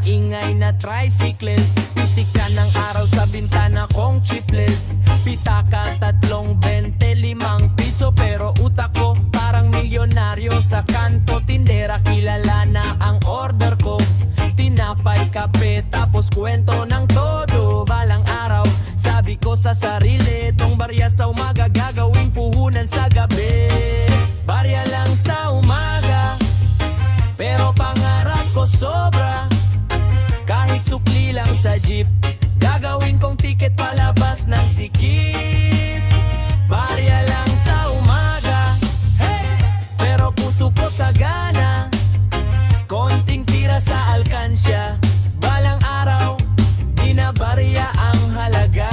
maingay na tricycle. Pitika ng araw sa bintana kong chiplet. Pitaka 3.25 piso, pero utak ko parang milyonaryo. Sa kanto tindera, kilala na ang order ko. Tinapay, kape, tapos kwento ng todo. Balang araw, sabi ko sa sarili, tong barya sa umaga gagawing puhunan sa gabi. Barya lang sa umaga, pero pangarap ko sobra. Kahit sukli lang sa jeep, gagawin kong tiket palabas ng sikip. Barya lang sa umaga, hey! Pero puso ko sagana. Konting tira sa alkansya, balang araw, di na barya ang halaga.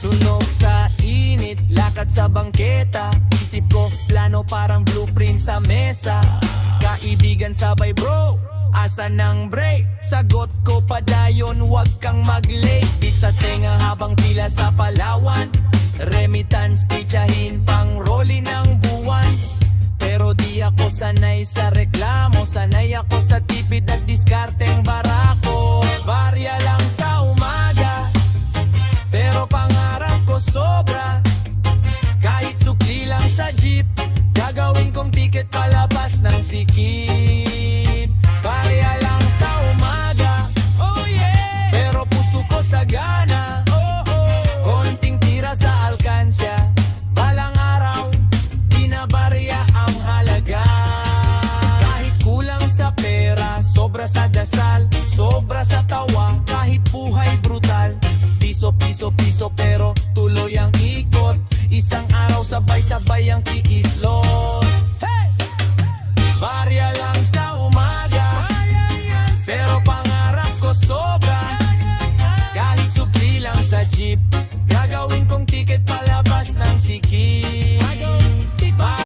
Sunog sa init, lakad sa bangketa. Isip ko, plano parang blueprint sa mesa. Kaibigan sabay bro, asa ng break? Sagot ko padayon, wag kang mag-late. Beat sa tenga habang pila sa Palawan. Remittance, titsahin pang rolly ng buwan. Pero di ako sanay sa reklamo, sanay ako sa tipid at diskarteng barako. Barya lang sa umaga, pero pangarap ko sobra. Kahit sukli lang sa jeep, gagawin kong tiket palabas ng sikip.